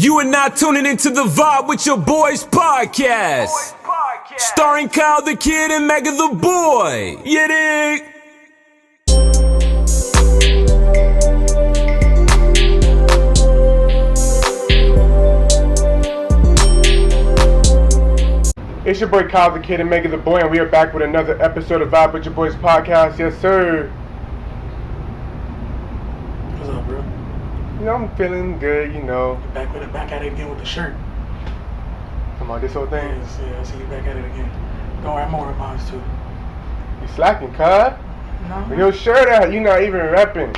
You are now tuning into The Vibe with Your Boys podcast. Starring Kyle the Kid and Mega the Boy. You dig? It's your boy Kyle the Kid and Mega the Boy, and we are back with another episode of Vibe with Your Boys podcast. Yes, sir. What's up, bro? You know, I'm feeling good, you know. Back at it again with the shirt. Come on, this whole thing. Yeah, I see you back at it again. Don't worry, I'm more mine too. You slacking, cuz? No. With your shirt out, you not even repping.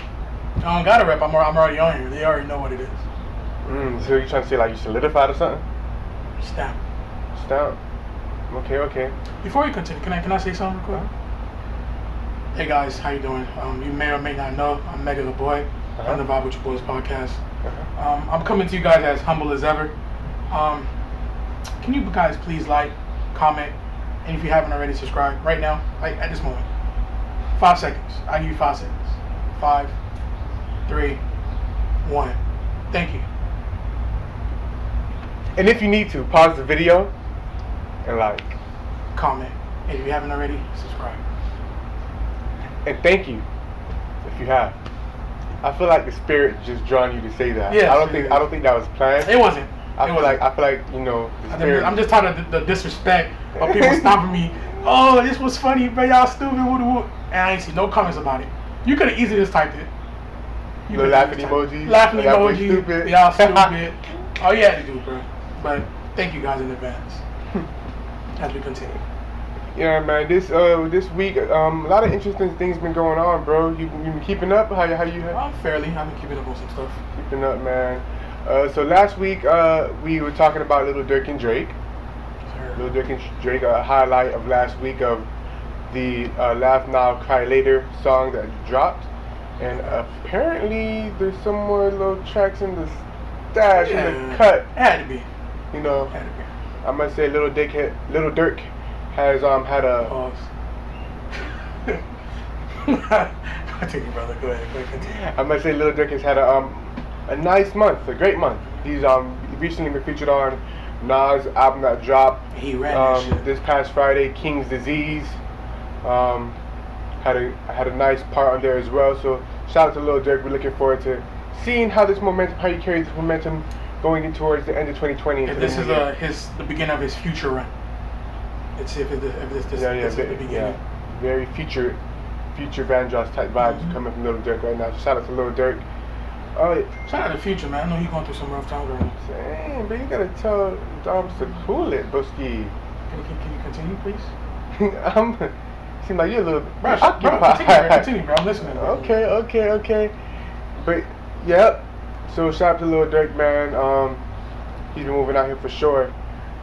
I don't gotta rep. I'm already on here. They already know what it is. So you trying to say like you solidified or something? Stamp. Stamp. Okay. Before you continue, can I say something real quick? Hey guys, how you doing? You may or may not know, I'm Mega the Boy from the Vibe with Your Boys podcast. I'm coming to you guys as humble as ever. Can you guys please like, comment, and if you haven't already, subscribe right now, like at this moment. 5 seconds. I give you 5 seconds. 5, 3, 1. Thank you. And if you need to, pause the video and like. Comment. And if you haven't already, subscribe. And thank you if you have. I feel like the spirit just drawn you to say that. Yeah, I don't think that was planned. It wasn't. I feel like you know the spirit. I'm just tired of the disrespect of people stopping me. Oh, this was funny, but y'all stupid. Woo. And I ain't see no comments about it. You could have easily just typed it. The laughing emoji. Laughing emoji. Stupid. Y'all stupid. All you had to do, bro. But thank you guys in advance. As we continue. Yeah, man. This week, a lot of interesting things been going on, bro. You been keeping up? How you? Fairly. I've been keeping up on some stuff. Keeping up, man. So last week, we were talking about Lil Durk and Drake. Sure. Lil Durk and Drake, a highlight of last week of the Laugh Now, Cry Later song that dropped. And apparently, there's some more little tracks in the stash, in the cut. It had to be. You know, Had to be. I must say, Lil Durk has had a. Pause. Continue, brother. Go ahead. Continue. I must say, Lil Durk has had a nice month, a great month. He's recently been featured on Nas' album that dropped. He ran that shit. This past Friday, King's Disease. Had a nice part on there as well. So shout out to Lil Durk. We're looking forward to seeing how he carries this momentum going in towards the end of 2020. If this is the beginning of his future run. This is the beginning. Yeah, very future Vandross type vibes coming from Lil Durk right now. So shout out to Lil Durk. Shout out to Future, man. I know he's going through some rough times right now. Dang, but you gotta tell Doms to cool it, broski. Can you continue, please? Seem like you're a little occupied. Continue, bro. I'm listening. Bro. Okay. But yep. So shout out to Lil Durk, man. He's been moving out here for sure.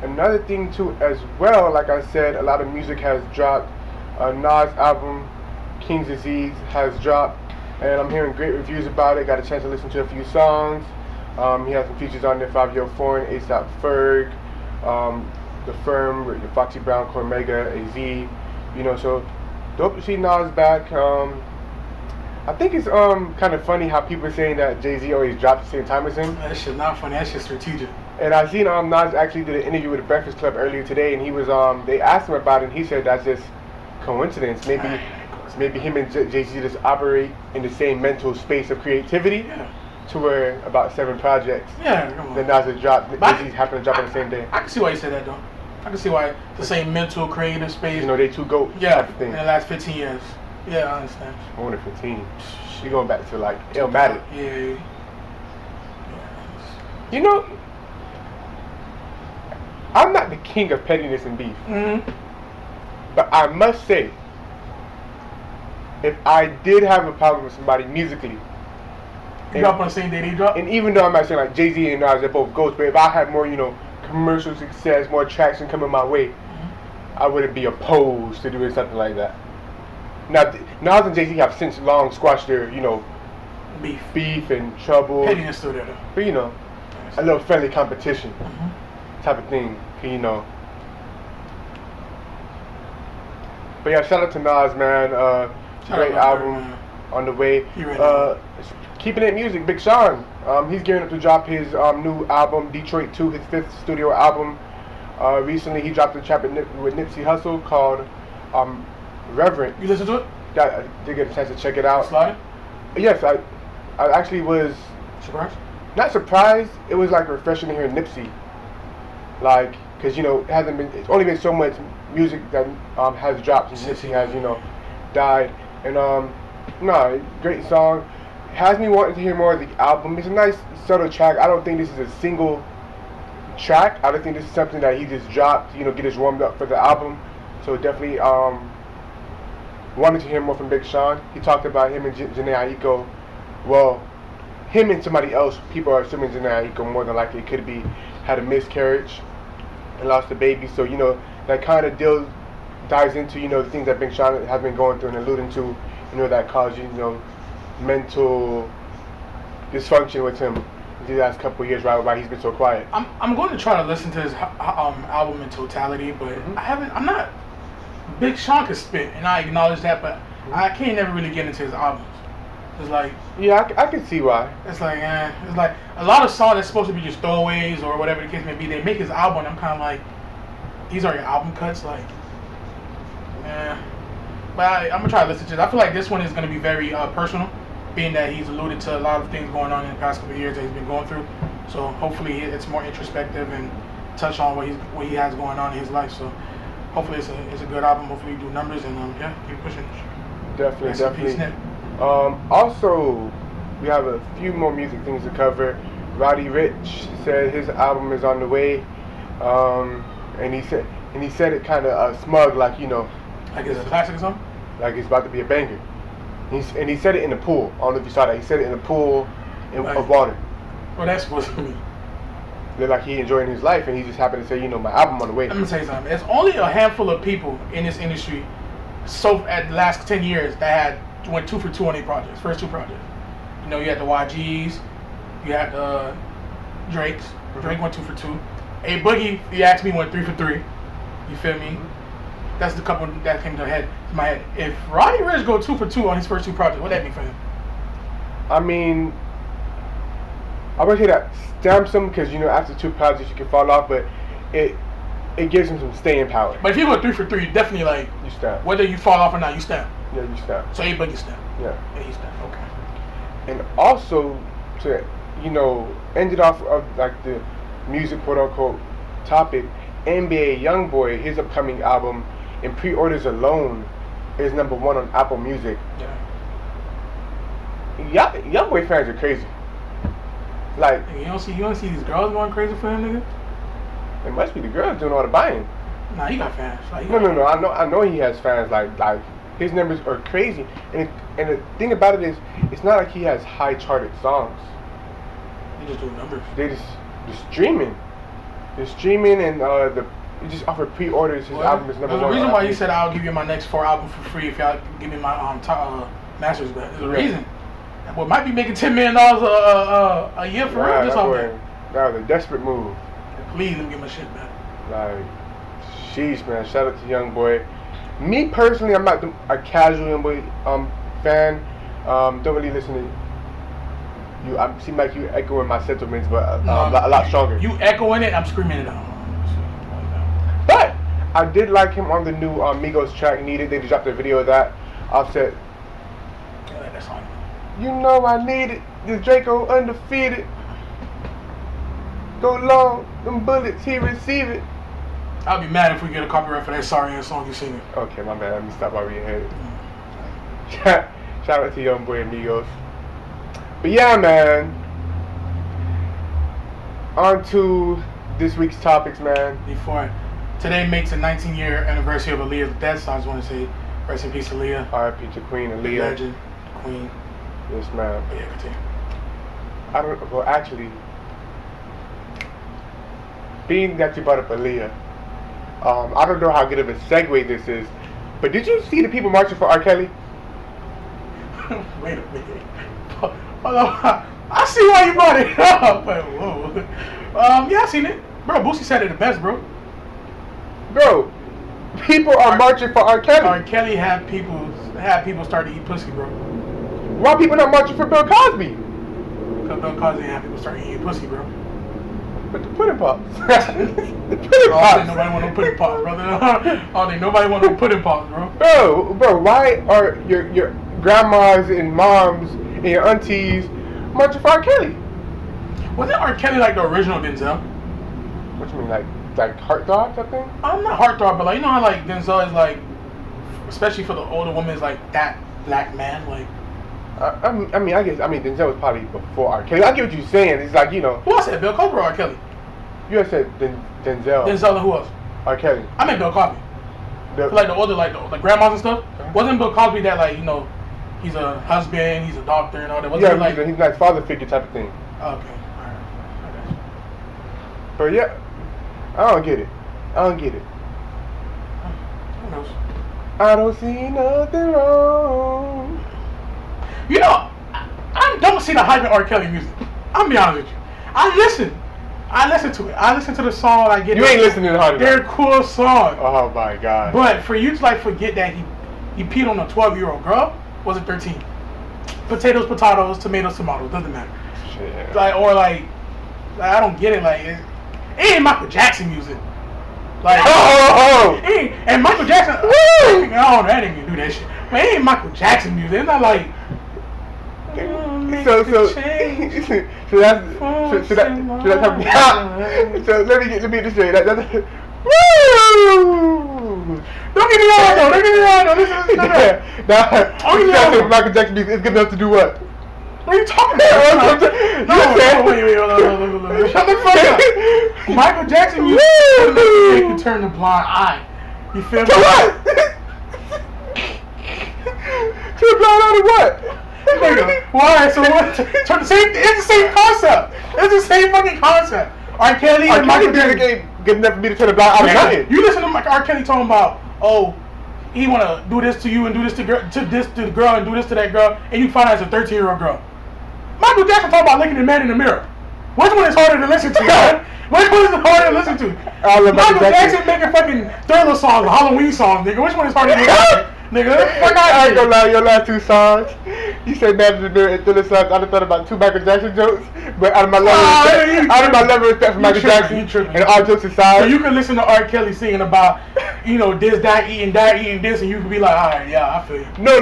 Another thing too, as well, like I said, a lot of music has dropped. Nas' album, King's Disease, has dropped, and I'm hearing great reviews about it. Got a chance to listen to a few songs. He has some features on there: 5 Yo Foreign, A$AP Ferg, The Firm, with Foxy Brown, Cormega, AZ. You know, so dope to see Nas back. I think it's kind of funny how people are saying that Jay-Z always drops at the same time as him. That shit's not funny. That shit's strategic. And I seen Nas actually did an interview with the Breakfast Club earlier today, and he was they asked him about it, and he said that's just coincidence. Maybe him and Jay-Z just operate in the same mental space of creativity. Yeah. To where about 7 projects. Yeah, come on. Then Nas has dropped. Jay-Z happened to drop on the same day. I can see why you said that though. I can see why the same mental creative space. You know, they two GOATs. Yeah, type of thing. in the last 15 years. Yeah, I understand. More than 15. She going back to like Illmatic. Yeah. You know, I'm not the king of pettiness and beef. But I must say, if I did have a problem with somebody musically, you drop on the same day they drop? And even though I'm not saying like Jay-Z and Nas, they're both GOATs, but if I had more, commercial success, more traction coming my way, I wouldn't be opposed to doing something like that. Now, Nas and Jay-Z have since long squashed their, beef and trouble. Pettiness still there though. But a little friendly competition type of thing, But yeah, shout out to Nas, man. Great album on the way. keeping it music, Big Sean. He's gearing up to drop his new album, Detroit 2, his 5th studio album. Recently, he dropped a track with Nipsey Hussle called Reverent. You listen to it? I did get a chance to check it out. Slide? Yes, I actually was Surprised? not surprised. It was like refreshing to hear Nipsey, like, because it's only been so much music that has dropped since Nipsey has died, and great song. Has me wanting to hear more of the album. It's a nice subtle track. I don't think this is a single track. I don't think this is something that he just dropped, get us warmed up for the album. So definitely wanted to hear more from Big Sean. He talked about him and Jhené Aiko. Well, him and somebody else. People are assuming Jhené Aiko more than likely could be had a miscarriage and lost a baby. So that kind of dives into the things that Big Sean has been going through and alluding to. That caused mental dysfunction with him the last couple of years, right? Why he's been so quiet. I'm going to try to listen to his album in totality, but I'm not. Big Sean can spit, and I acknowledge that, but I can't never really get into his albums. It's like, yeah, I can see why. It's like a lot of songs that's supposed to be just throwaways or whatever the case may be. They make his album, and I'm kind of like, these are your album cuts, like, yeah. But I'm gonna try to listen to it. I feel like this one is gonna be very personal, being that he's alluded to a lot of things going on in the past couple of years that he's been going through. So hopefully it's more introspective and touch on what he has going on in his life. So hopefully it's a good album. Hopefully you do numbers and keep pushing. Definitely. Also, we have a few more music things to cover. Roddy Ricch said his album is on the way, and he said it kind of smug, like like it's a classic or something. Like it's about to be a banger. And he said it in the pool. I don't know if you saw that. He said it in the pool of water. What that's supposed to mean? Looked like he enjoying his life, and he just happened to say, my album on the way. Let me tell you something. There's only a handful of people in this industry, at the last 10 years, that went 2 for 2 on their projects, first 2 projects. You had the YGs, you had the Drakes. Drake went 2 for 2. A Boogie, he asked me, went 3 for 3. You feel me? That's the couple that came to my head. If Roddy Ricch go 2 for 2 on his first 2 projects, what'd that mean for him? I mean, I would say that stamps him because after 2 projects you can fall off, but it gives him some staying power. But if you go 3 for 3, you definitely you stamp. Whether you fall off or not, you stamp. Yeah, you stamp. So A Boogie stamp. Yeah. Yeah, he stamp. Okay. And also to end it off of like the music quote unquote topic, NBA YoungBoy, his upcoming album, in pre-orders alone, is #1 on Apple Music. Yeah. YoungBoy fans are crazy. Like, you don't see these girls going crazy for him, nigga? It must be the girls doing all the buying. Nah, he got fans. Like, No. I know he has fans. Like his numbers are crazy. And the thing about it is, it's not like he has high charted songs. They just do numbers. They just streaming. They're streaming and you just offer pre-orders. His album is #1. There's a reason why he said I'll give you my next 4 albums for free if y'all give me my masters back. There's a reason. That boy might be making $10 million a year for real just off that. That was a desperate move. Please let me get my shit back. Like, sheesh, man. Shout out to YoungBoy. Me personally, I'm not a casual YoungBoy fan. Don't really listen to you. I seem like you echoing my sentiments, but a lot stronger. You echoing it, I'm screaming it out. But I did like him on the new Migos track, Needed. They just dropped a video of that. Offset. I like that song. I need it. This Draco undefeated. Go long, them bullets, he receive it. I'll be mad if we get a copyright for that sorry ass song you singing. Okay, my bad. Let me stop over your head. Shout out to YoungBoy and Migos. But yeah, man. On to this week's topics, man. Today makes a 19-year anniversary of Aaliyah's death, so I just want to say rest in peace, Aaliyah. R.I.P. to Queen Aaliyah. Legend, Queen. Yes, ma'am. But yeah, continue. Well, actually, being that you brought up Aaliyah, I don't know how good of a segue this is, but did you see the people marching for R. Kelly? Wait a minute. Hold on. I see why you brought it up. But whoa. Yeah, I seen it. Bro, Boosie said it the best, bro. Bro, people are marching for R. Kelly. R. Kelly had people start to eat pussy, bro. Why people not marching for Bill Cosby? because Bill Cosby and people start eating pussy, bro. But the pudding pops. The pudding All pops. day nobody want no pudding pops, brother. All day nobody want no pudding pops, bro. Bro, why are your grandmas and moms and your aunties munching for R. Kelly? Wasn't R. Kelly like the original Denzel? What you mean, like heartthrob something? I'm not heartthrob, but like you know how like Denzel is like, especially for the older women, is like that black man, like. I mean, Denzel was probably before R. Kelly. I get what you're saying. It's like, you know. Who else said Bill Cosby or R. Kelly? You had said Denzel. Denzel and who else? R. Kelly. I meant Bill Cosby. For like the older, like the grandmas and stuff. Wasn't Bill Cosby that like, you know, he's a husband, he's a doctor and all that? Wasn't he like he's like father figure type of thing. Okay, alright. I got you. But yeah, I don't get it. Who knows? I don't see nothing wrong. You know, I don't see the hype in R. Kelly music. I'm gonna be honest with you. I listen to it. I listen to the song. I get. You ain't listening to Hard. They're cool songs. Oh my god. But for you to like forget that he peed on a 12-year-old girl, was it 13? Potatoes, tomatoes, tomatoes. Doesn't matter. Shit. Like I don't get it. Like it ain't Michael Jackson music. Like and Michael Jackson. I didn't even do that shit. But it ain't Michael Jackson music. It's not like. So that's so let me get this straight. Woo! Don't get me wrong though. This is Michael Jackson music is good enough to do what? What are you talking about? No, wait, shut the fuck up. Michael Jackson music can turn the blind eye. You feel me? To what? To the blind eye to what? Why? So what? It's the same concept. It's the same fucking concept. R. Kelly and Michael Jackson ain't good enough for me to turn a blind eye to nothing. You listen to R. Kelly talking about, oh, he wanna do this to you and do this to the girl and do this to that girl, and you find out it's a 13-year-old girl. Michael Jackson talking about looking at the man in the mirror. Which one is harder to listen to, man? Which one is harder to listen to? Michael Jackson making fucking thriller songs, Halloween songs, nigga. Which one is harder to listen to? Nigga, fuck out. I ain't gonna lie, your last two songs. You said Man in the Mirror and Thriller songs. I'd have thought about two Michael Jackson jokes, but out of my level of respect for Michael Jackson, and all jokes aside, so you can listen to R. Kelly singing about, you know, this, that, eating this, and you can be like, all right, yeah, I feel you. No.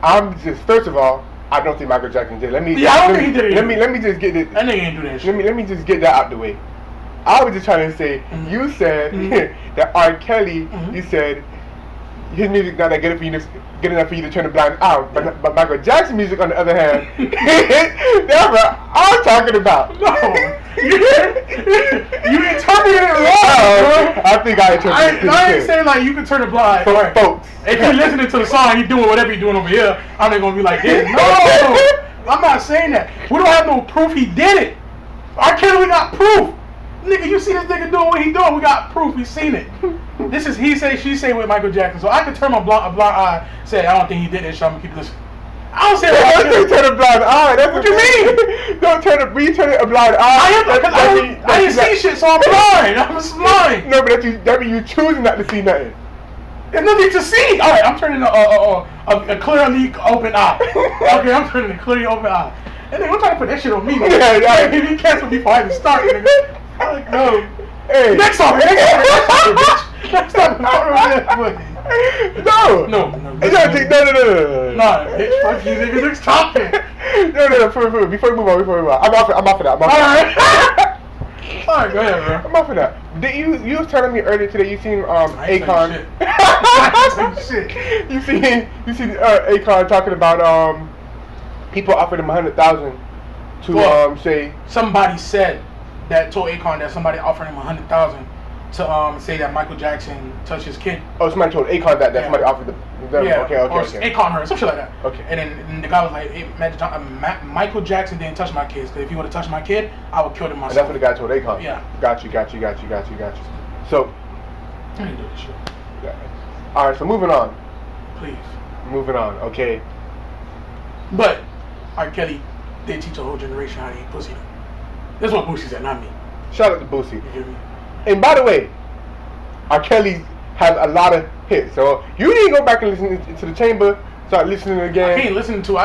I'm just, first of all, I don't think Michael Jackson did. I don't think he did it. Let me just get it. That nigga ain't do that shit. Let me just get that out the way. I was just trying to say, you said that R. Kelly, you said his music not that good enough for you to turn a blind eye. But Michael Jackson music, on the other hand, that's what I'm talking about. No, you interpreted it wrong, bro. I think I interpreted it. I ain't saying like you can turn a blind eye. Folks, if you're listening to the song, you doing whatever you're doing over here, I'm not gonna be like this. No, I'm not saying that. We don't have no proof he did it. R. Kelly, we got proof. Nigga, you see this nigga doing what he doing, we got proof, we seen it. This is he say, she say with Michael Jackson. So I can turn my blind eye, say, I don't think he did this, so I'm gonna keep listening. I don't say that. Don't turn a blind eye. That's what you mean? Don't turn a blind eye. I didn't see shit, so I'm blind. I'm blind. No, but that means you choosing not to see nothing. There's nothing to see. All right, I'm turning a clearly open eye. Okay, I'm turning a clearly open eye. And then I'm trying to put that shit on me. Yeah, you cancel me before I even start, nigga. Like, no. Hey. Next song, bitch. Next time, No. No, bitch, fuck you, nigga. Next topic. No, before we move on. I'm off of that. Alright, go ahead, bro. I'm off of that. You was telling me earlier today you seen Akon. Shit. You seen Akon talking about people offered him $100,000 to say somebody said that told Akon that somebody offered him $100,000 to say that Michael Jackson touched his kid. Oh, somebody told Akon that somebody offered them. Yeah. Okay. Or Akon heard some shit like that. Okay. And then the guy was like, hey, Michael Jackson didn't touch my kids. If he would have touched my kid, I would kill him myself. And that's what the guy told Akon. Yeah. Got you. So. I didn't do this shit. Yeah. All right. So moving on. Please. Moving on. Okay. But R. Kelly did teach a whole generation how to eat pussy. That's what Boosie said, not me. Shout out to Boosie. You hear me? And by the way, R. Kelly has a lot of hits. So you need to go back and listen to the chamber. Start listening again. I can't listen to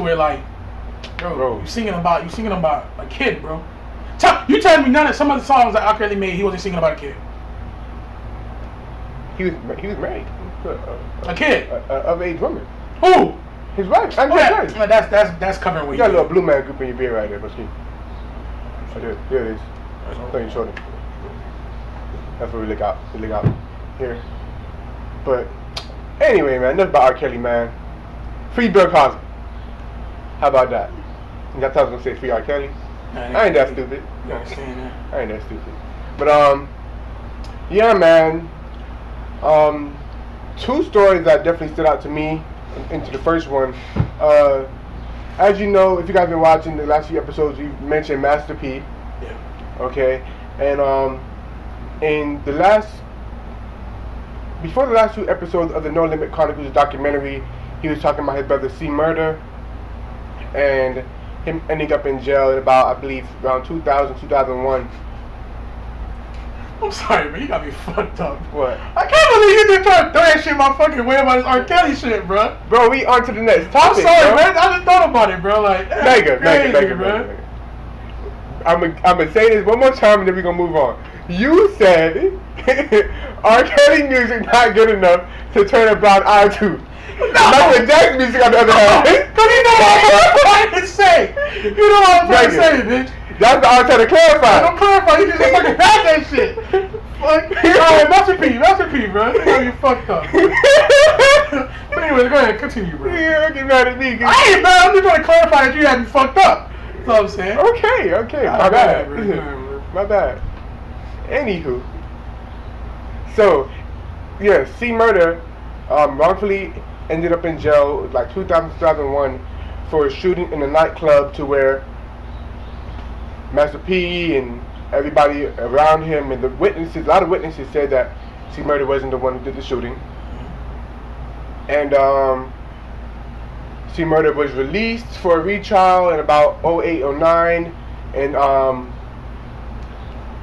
it like Bro, you singing about a kid, bro. You telling me none of some of the songs that R. Kelly made, he wasn't singing about a kid. He was married. A kid. Of age woman. Who? His wife. Oh, yeah. That's covering what you got a little blue man group in your beard right there, Buski. Oh, there it is. Playing shorty. That's what we look out. Here. But anyway, man, enough about R. Kelly, man. Free Bill Cosby. How about that? That's what I was gonna say. Free R. Kelly. I ain't that stupid. You understand that? I ain't that stupid. But yeah, man. Two stories that definitely stood out to me into the first one. As you know, if you guys been watching the last few episodes, we mentioned Master P. Yeah. Okay, and in the before the last two episodes of the No Limit Chronicles documentary, he was talking about his brother C Murder and him ending up in jail in about, I believe, around 2000, 2001. I'm sorry, man. You got me fucked up. What? I can't believe you just trying to throw that shit my fucking way about this R. Kelly shit, bro. Bro, we on to the next topic. I'm sorry, bro. man. I just thought about it, bro. Like, Mega. I'm gonna say this one more time and then we're gonna move on. You said R. Kelly music not good enough to turn a blind eye to. No. Michael Jackson music on the other hand. Because you know what I'm trying to say. You know what I'm trying to say, bitch. That's the I'm trying to clarify. Don't clarify. You just fucking had that shit. Fuck. Alright, Master P, bro. You know you fucked up. But anyway, go ahead, continue, bro. Yeah, get mad at me. I ain't mad. I'm just trying to clarify that you had me fucked up. That's all I'm saying. Okay. My bad. My bad. Anywho. So, yeah, C Murder wrongfully ended up in jail like 2001 for a shooting in a nightclub to where Master P and everybody around him and a lot of witnesses said that C Murder wasn't the one who did the shooting. And C Murder was released for a retrial in about 08, 09 and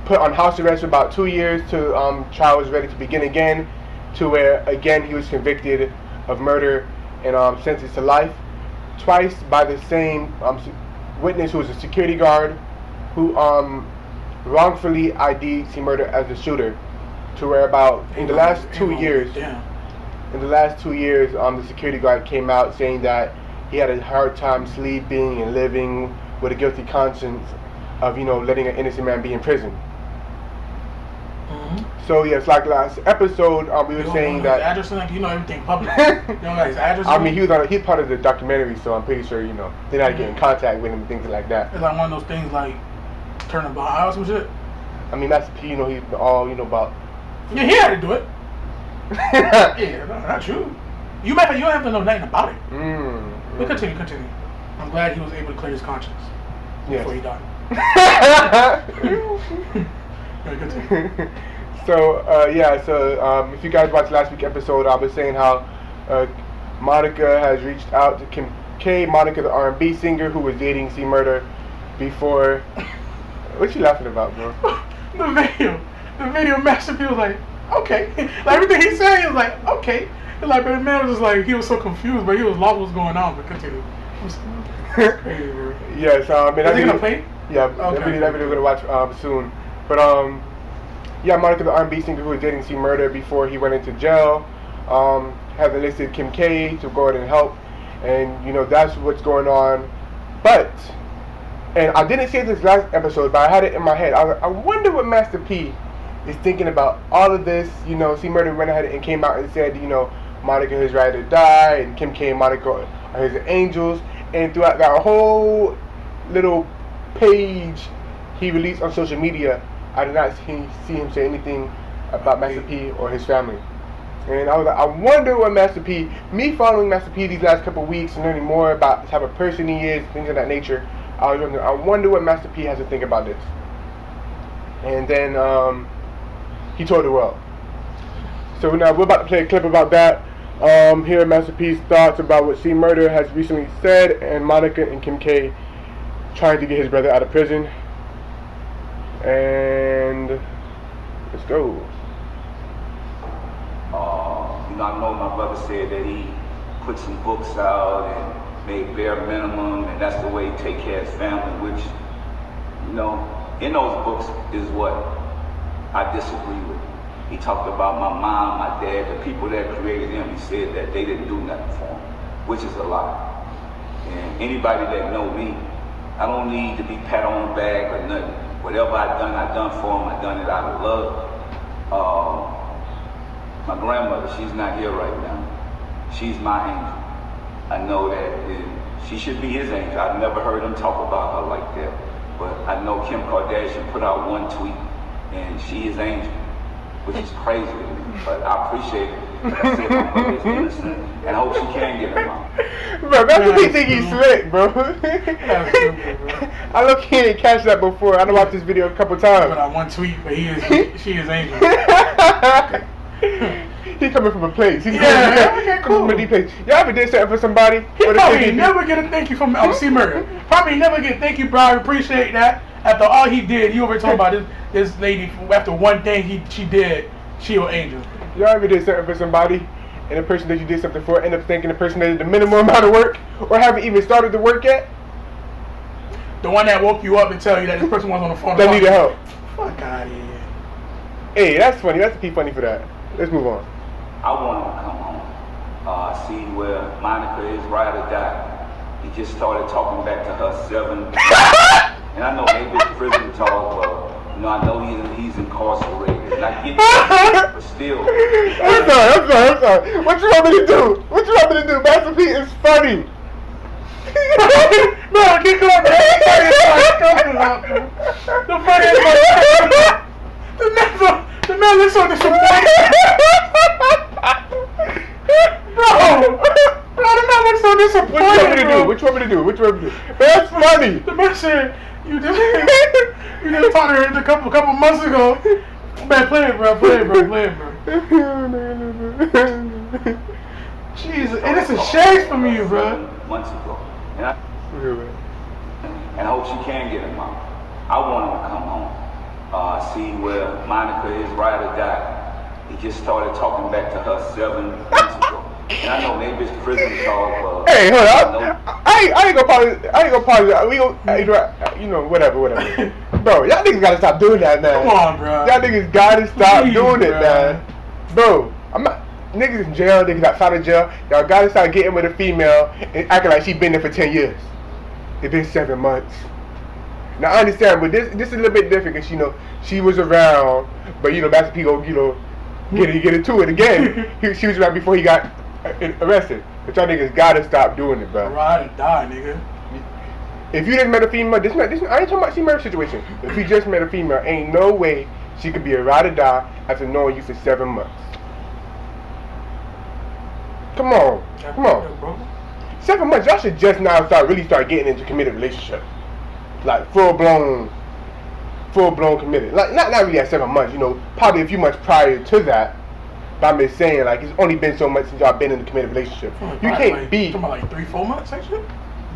put on house arrest for about 2 years till trial was ready to begin again, to where again he was convicted of murder and sentenced to life twice by the same witness who was a security guard who wrongfully ID'd C Murder as the shooter, to where about in the last 2 years, the security guard came out saying that he had a hard time sleeping and living with a guilty conscience of, letting an innocent man be in prison. Mm-hmm. So yes, like last episode, we were saying that. His address, like, everything public. You don't know his address. I mean, he's part of the documentary, so I'm pretty sure they're not getting in contact with him and things like that. It's like one of those things like turning behind house and shit. I mean, that's he's all about. Yeah, he had to do it. Yeah, no, not true. You don't have to know nothing about it. But continue. I'm glad he was able to clear his conscience before he died. So if you guys watched last week's episode, I was saying how Monica has reached out to Kim K, Monica the R&B singer who was dating C Murder before. What you laughing about, bro? The video Master P was like, okay. Like everything he said, he was like, okay. And like, but the man was just like, he was so confused, but he was lost what was going on. But continue. Crazy, bro. Yes, Is he gonna play? Yeah, okay. that video we're gonna watch soon. But Monica the R&B singer who was dating C Murder before he went into jail, has enlisted Kim K to go ahead and help, and that's what's going on. But, and I didn't say this last episode, but I had it in my head. I wonder what Master P is thinking about all of this. C Murder went ahead and came out and said, Monica is ready to die, and Kim K and Monica are his angels. And throughout that whole little page he released on social media, I did not see him say anything about Master P or his family. And I was like, I wonder what Master P, me following Master P these last couple of weeks and learning more about the type of person he is, things of that nature, I wonder what Master P has to think about this. And then he told the world. So now we're about to play a clip about that. Here are Master P's thoughts about what C Murder has recently said, and Monica and Kim K trying to get his brother out of prison. And let's go. I know my brother said that he put some books out and made bare minimum, and that's the way he take care of his family, which, you know, in those books is what I disagree with. He talked about my mom, my dad, the people that created him. He said that they didn't do nothing for him, which is a lie. And anybody that know me, I don't need to be pat on the back or nothing. Whatever I done for him. I done it out of love. My grandmother, she's not here right now. She's my angel. I know that she should be his angel. I've never heard him talk about her like that. But I know Kim Kardashian put out one tweet, and she is angel, which is crazy to me. But I appreciate it. Like I said, my mother is innocent, and I hope she can get him out. Bro, that's what he think he's slick, bro. I look, he didn't catch that before. I done watched this video a couple times. Put out one tweet, but she is angel. He coming from a place. He's okay, cool. From a deep place. Y'all ever did something for somebody? He probably never get a thank you from C-Murder. Probably never get a thank you, bro. I appreciate that. After all he did, you over talking about this lady, after one thing she did, she an angel. Y'all ever did something for somebody, and the person that you did something for end up thinking the person that did the minimum amount of work, or haven't even started the work yet? The one that woke you up and tell you that this person was on the phone. That needed help. Fuck out of here. Hey, that's funny. That's keep funny for that. Let's move on. I want him to come home. See where Monica is, ride or die. He just started talking back to her 7. And I know maybe it's prison talk, but you know, I know he's incarcerated. And I get that, but still. I'm sorry. What you want me to do? Master P is funny. No, keep going, man. The funniest part. The man looks so disappointed. Bro, the man looks so disappointed. What you want me to do? That's funny. The man said, you just taught her a couple months ago. Man, play it, bro. Jesus, and it's a shame from you, bro. Months ago. And I hope she can get him out. I want him to come home. See where Monica is, ride or die. He just started talking back to her 7 months ago. And I know maybe it's prison talk. Hey, hold up. I ain't gonna pause. We gonna, whatever. Bro, y'all niggas gotta stop doing that, man. Come on, bro. Y'all niggas gotta stop doing it, bro. man. Bro, I'm not. Niggas in jail, niggas outside of jail. Y'all gotta start getting with a female and acting like she been there for 10 years. It's been 7 months. Now I understand, but this is a little bit different because she was around, but Master P go get into it again. She was around before he got arrested. But y'all niggas gotta stop doing it, bro. Ride or die, nigga. If you just met a female, I ain't talking about C-Murder situation. If you just met a female, ain't no way she could be a ride or die after knowing you for 7 months. Come on. 7 months, y'all should just now really start getting into committed relationship. Like full blown committed. Like not really at 7 months, probably a few months prior to that. But I'm just saying, like, it's only been so much since y'all been in a committed relationship. You can't be. You talking about like 3-4 months, actually? You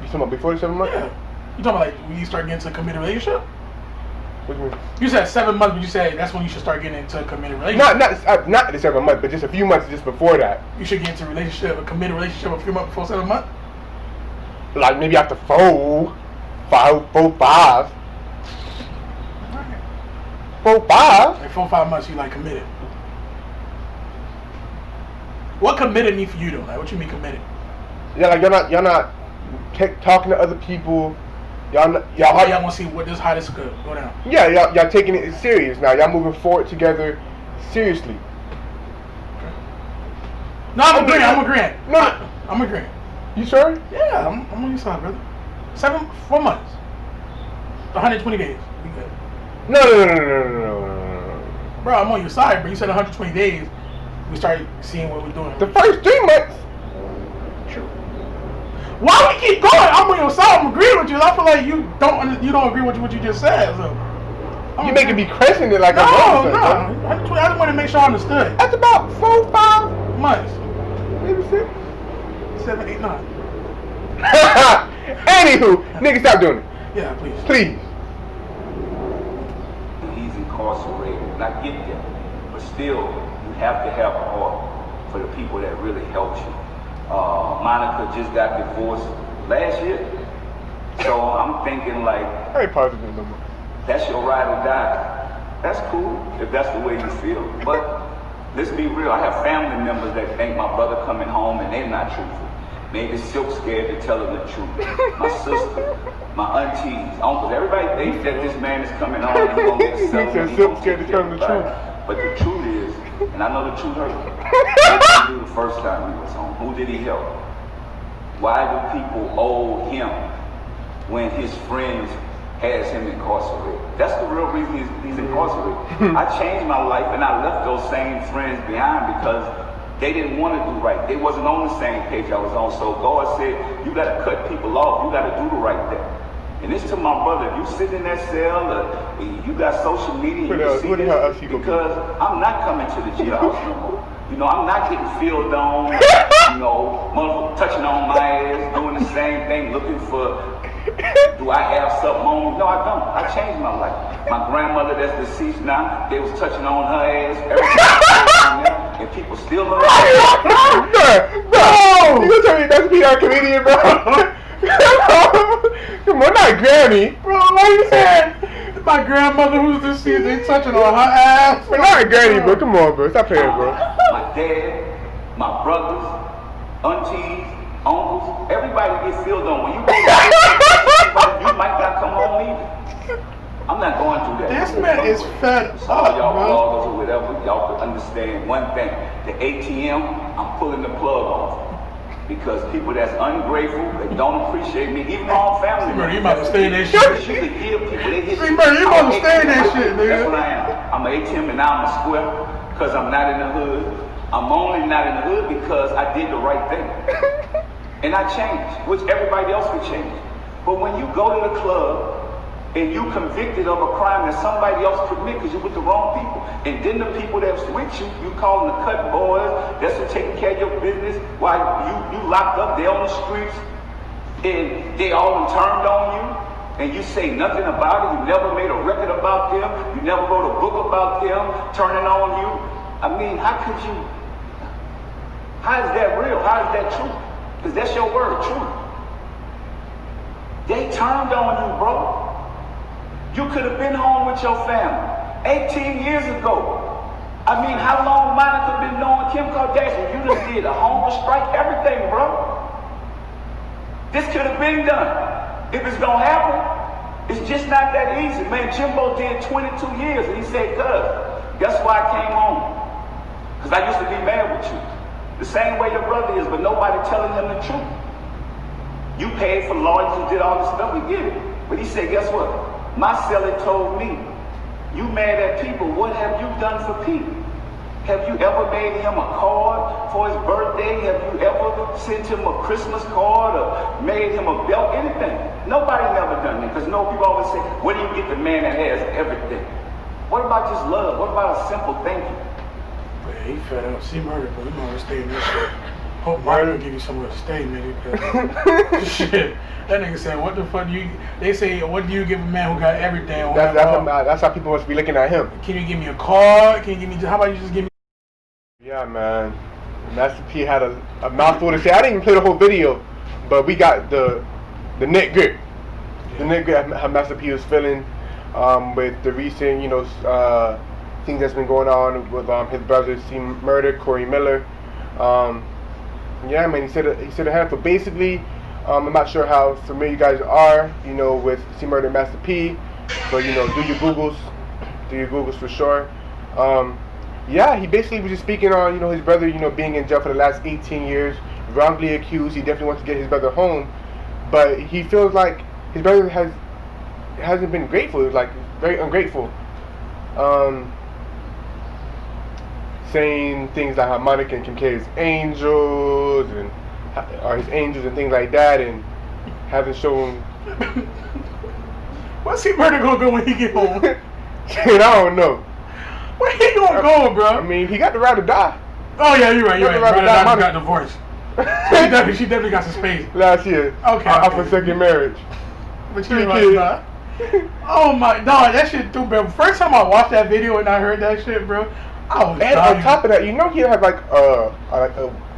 talking about before the 7 months? Yeah. You talking about like when you start getting into a committed relationship? What do you mean? You said 7 months, but you said that's when you should start getting into a committed relationship. Not the 7 months, but just a few months just before that. You should get into a committed relationship a few months before 7 months? Like maybe after 4, 5. 4, 5. Like 4 or 5 months, you like committed. What committed mean for you though? Like, what you mean committed? Yeah, like y'all not talking to other people. Y'all want to see how this could go down. Yeah, y'all taking it serious now. Y'all moving forward together seriously. Okay. No, I'm agreeing. No, I'm agreeing. You sure? Yeah, I'm on your side, brother. 4 months. 120 days. We good. No. Bro, I'm on your side, bro. You said 120 days. We started seeing what we're doing. The first 3 months. True. Why we keep going? I'm on your side. I'm agreeing with you. I feel like you don't agree with what you just said. So you making me question it like no. I'm I just want to make sure I understood. That's about 4, 5 months. Maybe 6, 7, 8, 9. Anywho, nigga, stop doing it. Yeah, Please. He's incarcerated, and I get that, but still, you have to have a heart for the people that really helped you. Monica just got divorced. last year. So I'm thinking like, I ain't positive no more. that's your ride or die. That's cool if that's the way you feel. But let's be real. I have family members that think my brother coming home and they're not truthful. Maybe Silk scared to tell them the truth. My sister, my aunties, uncles, everybody thinks that this man is coming home and he's gonna get settled. Silk scared to tell them the truth. But the truth is, and I know the truth hurt. What did he do the first time he was home? Who did he help? Why do people owe him when his friends has him incarcerated? That's the real reason he's incarcerated. I changed my life and I left those same friends behind because they didn't want to do right. They wasn't on the same page I was on. So God said, you got to cut people off. You got to do the right thing. And it's to my brother, if you sit in that cell, you got social media, you see this, because I'm not coming to the jailhouse no more. You know, I'm not getting filled on, you know, motherfucker touching on my ass, doing the same thing, looking for, do I have something on me? No, I don't. I changed my life. My grandmother that's deceased now, they was touching on her ass, everything, and people still love her. No! You gonna tell me that's be our comedian, bro? Come on, not Granny. Bro, what you saying? My grandmother who's deceased, they touching on her ass. We're not Granny, bro. Come on, bro. Stop playing, bro. My dad, my brothers, aunties, uncles, everybody gets filled on. When you go to you might not come home either. I'm not going through that. This man is fed so all up, y'all bro. bloggers or whatever, y'all could understand one thing. The ATM, I'm pulling the plug off. Because people that's ungrateful, they don't appreciate me, even my own family. You might have to stay in that shit. You could give people, they hit You might have to stay in that shit, nigga. That's what I am. I'm an ATM and now I'm a square because I'm not in the hood. I'm only not in the hood because I did the right thing. And I changed, which everybody else would change. But when you go to the club and you convicted of a crime that somebody else commit because you're with the wrong people, and then the people that's with you, you call them the cut boys, that's who taking care of your business, while you locked up, they on the streets, and they all turned on you, and you say nothing about it, you never made a record about them, you never wrote a book about them, turning on you. I mean, how is that real? How is that true? Because that's your word, truth. They turned on you, bro. You could have been home with your family 18 years ago. I mean, how long Monica been knowing Kim Kardashian? You just did a hunger strike, everything, bro. This could have been done. If it's gonna happen, it's just not that easy. Man, Jimbo did 22 years and he said, guess why I came home? Because I used to be mad with you. The same way your brother is, but nobody telling him the truth. You paid for lawyers and did all this stuff, we get it. But he said, guess what? My seller told me, you mad at people, what have you done for people? Have you ever made him a card for his birthday? Have you ever sent him a Christmas card or made him a belt, anything? Nobody never done that, because people always say, where do you get the man that has everything? What about just love? What about a simple thank you? Man, he fed up. See murder, but you know, stay in this shit. Hope Martin will give you somewhere to stay, nigga. Shit. That nigga said, what the fuck do you... They say, what do you give a man who got everything? That's how people must be looking at him. Can you give me a card? Can you give me... How about you just give me... Yeah, man. Master P had a mouthful to say. I didn't even play the whole video, but we got the net grip. The net grip how Master P was feeling with the recent, things that's been going on with his brother, C Murder, Corey Miller. Yeah, man, he said a handful. Basically, I'm not sure how familiar you guys are, with C Murder and Master P, but do your Googles for sure. Yeah, he basically was just speaking on his brother, being in jail for the last 18 years, wrongly accused. He definitely wants to get his brother home, but he feels like his brother hasn't been grateful. He was like very ungrateful. Saying things like how Monica and Kim K is angels and are his angels and things like that, and haven't shown. What's he murder gonna go when he get home? Shit, I don't know. Where he gonna go, bro? I mean, he got the right to die. Oh yeah, you're right. Monica got divorced. She definitely got some space. Last year. Okay. Off a second marriage. But you right, oh my dog, that shit too, bro. First time I watched that video and I heard that shit, bro, I was and on top of that, he had like a